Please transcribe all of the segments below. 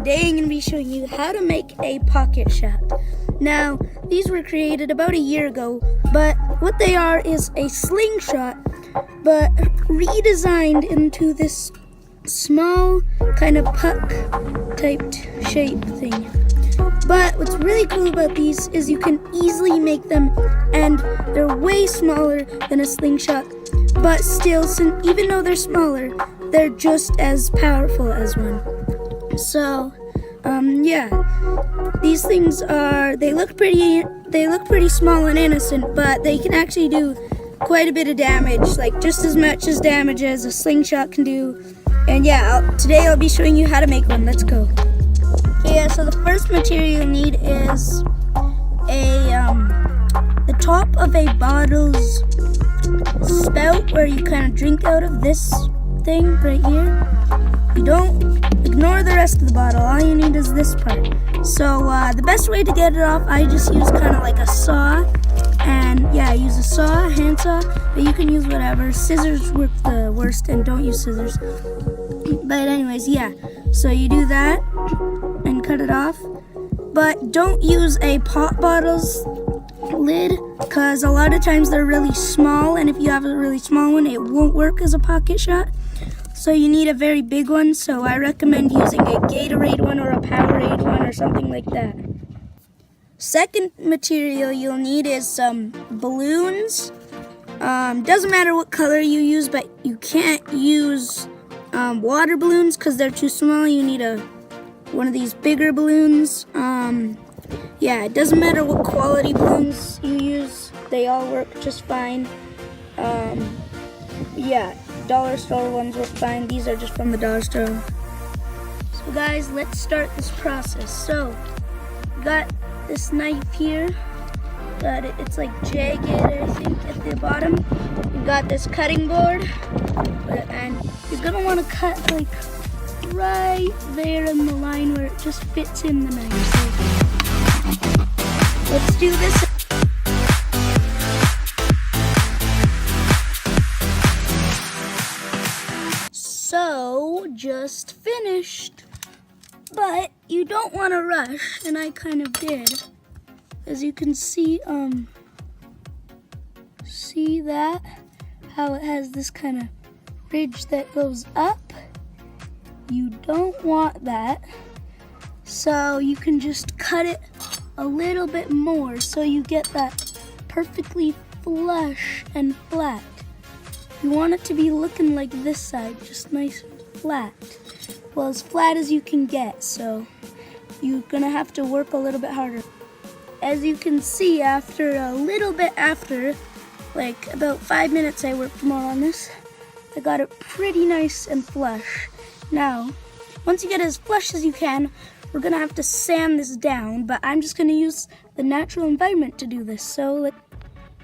today I'm going to be showing you how to make a pocket shot. Now, these were created about a year ago, but what they are is a slingshot, but redesigned into this small kind of puck typed shape thing. But what's really cool about these is you can easily make them, and they're way smaller than a slingshot, but still, even though they're smaller, they're just as powerful as one. So, yeah, these things they look pretty small and innocent, but they can actually do quite a bit of damage, like just as much as damage as a slingshot can do. And yeah, today I'll be showing you how to make one. Let's go. Okay, yeah, so the first material you'll need is the top of a bottle's spout where you kind of drink out of, this thing right here. You don't ignore the rest of the bottle. All you need is this part. So the best way to get it off, I just use kind of like a saw. And yeah, use a saw, a hand saw, but you can use whatever. Scissors work the worst, and don't use scissors. But anyways, yeah. So you do that and cut it off. But don't use a pop bottle's lid, because a lot of times they're really small, and if you have a really small one, it won't work as a pocket shot. So you need a very big one, so I recommend using a Gatorade one or a Powerade one or something like that. Second material you'll need is some balloons. Doesn't matter what color you use, but you can't use water balloons because they're too small. You need one of these bigger balloons. Yeah, it doesn't matter what quality balloons you use, they all work just fine. Yeah, dollar store ones work fine. These are just from the dollar store. So guys, let's start this process. So, got this knife here. Got it, it's like jagged, I think, at the bottom. You got this cutting board, and you're gonna want to cut like right there in the line where it just fits in the knife. So, let's do this. So, just finished. But you don't want to rush, and I kind of did. As you can see, see that? How it has this kind of ridge that goes up? You don't want that. So you can just cut it a little bit more so you get that perfectly flush and flat. You want it to be looking like this side, just nice and flat. Well, as flat as you can get, so you're gonna have to work a little bit harder. As you can see, after a little bit after, like about 5 minutes I worked more on this, I got it pretty nice and flush. Now, once you get it as flush as you can, we're gonna have to sand this down, but I'm just gonna use the natural environment to do this. So,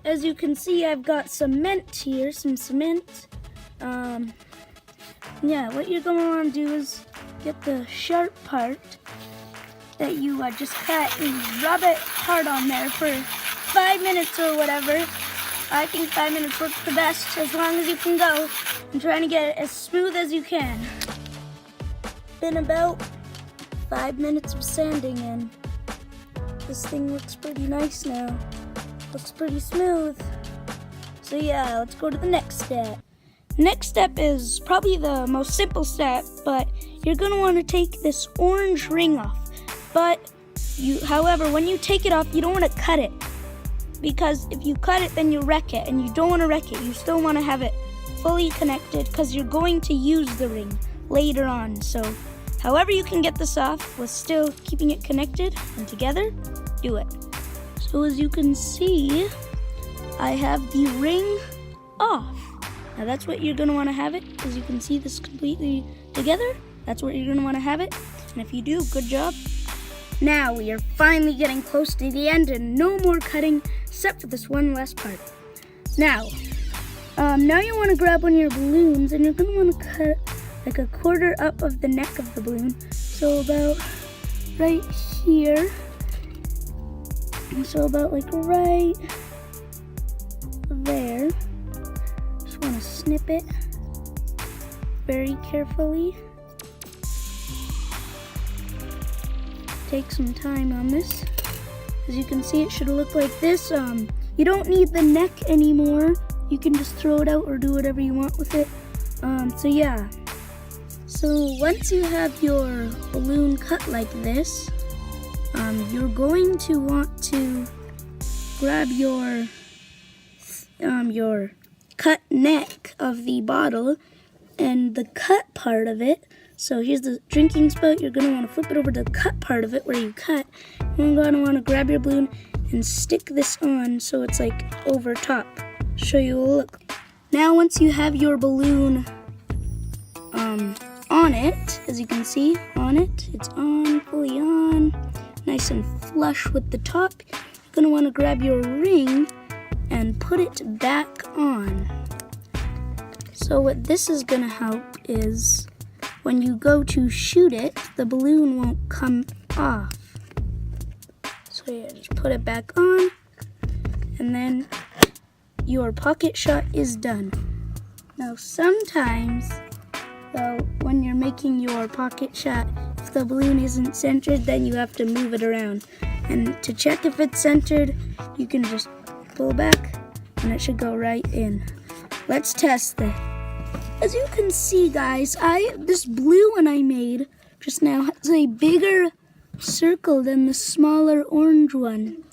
as you can see, I've got cement here, some cement. Yeah, what you're going to want to do is get the sharp part that you just cut and rub it hard on there for 5 minutes or whatever. I think 5 minutes works the best, as long as you can go. I'm trying to get it as smooth as you can. Been about 5 minutes of sanding, and this thing looks pretty nice now. Looks pretty smooth. So yeah, let's go to the next step. Next step is probably the most simple step, but you're gonna want to take this orange ring off. But however, when you take it off, you don't want to cut it, because if you cut it, then you wreck it, and you don't want to wreck it. You still want to have it fully connected, because you're going to use the ring later on. So, however you can get this off with still keeping it connected and together, do it. So as you can see, I have the ring off. Now that's what you're gonna wanna have it. As you can see this completely together, that's what you're gonna wanna have it. And if you do, good job. Now we are finally getting close to the end, and no more cutting except for this one last part. Now you wanna grab one of your balloons, and you're gonna wanna cut like a quarter up of the neck of the balloon. So about right here. So about like right there. Just want to snip it very carefully. take some time on this. As you can see, it should look like this. You don't need the neck anymore. You can just throw it out or do whatever you want with it. So yeah. So once you have your balloon cut like this, you're going to want to grab your cut neck of the bottle and the cut part of it. So here's the drinking spout. You're going to want to flip it over to the cut part of it where you cut. You're going to want to grab your balloon and stick this on so it's like over top. Show you a look. Now once you have your balloon on it, as you can see, on it, it's on, fully on, nice and flush with the top. You're going to want to grab your ring and put it back on. So what this is going to help is when you go to shoot it, the balloon won't come off. So yeah, just put it back on, and then your pocket shot is done. Now sometimes, though, when you're making your pocket shot, if the balloon isn't centered, then you have to move it around. And to check if it's centered, you can just pull back, and it should go right in. Let's test this. As you can see, guys, this blue one I made just now has a bigger circle than the smaller orange one.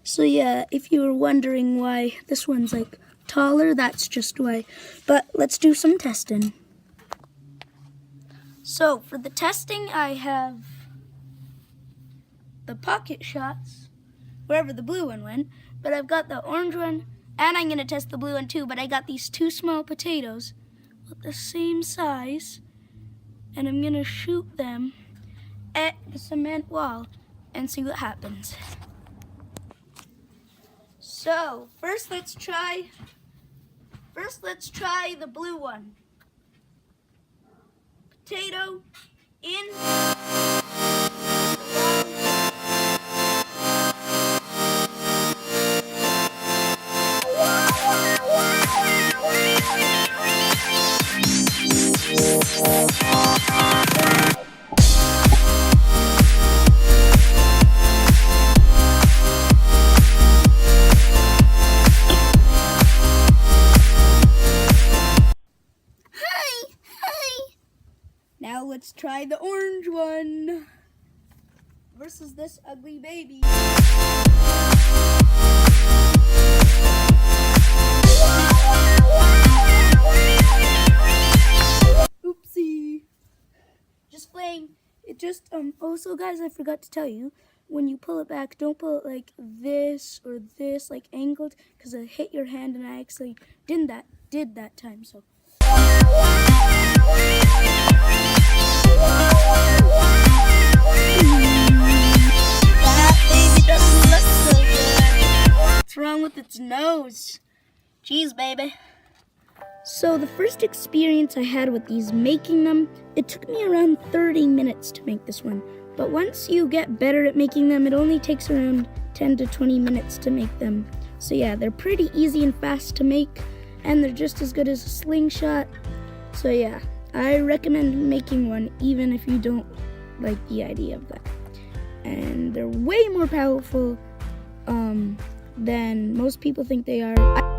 So yeah, if you were wondering why this one's like taller, that's just why. But let's do some testing. So for the testing, I have the pocket shots, wherever the blue one went, but I've got the orange one, and I'm gonna test the blue one too, but I got these two small potatoes with the same size, and I'm gonna shoot them at the cement wall and see what happens. So first let's try the blue one. Potato in. Now let's try the orange one versus this ugly baby. Oopsie. Just playing. It just, also guys, I forgot to tell you, when you pull it back, don't pull it like this or this, like angled, because it hit your hand and I actually did that time, so. That baby doesn't look so good. What's wrong with its nose? Jeez, baby. So the first experience I had with these, making them, it took me around 30 minutes to make this one. But once you get better at making them, it only takes around 10 to 20 minutes to make them. So yeah, they're pretty easy and fast to make, and they're just as good as a slingshot. So yeah, I recommend making one even if you don't like the idea of that. And they're way more powerful than most people think they are.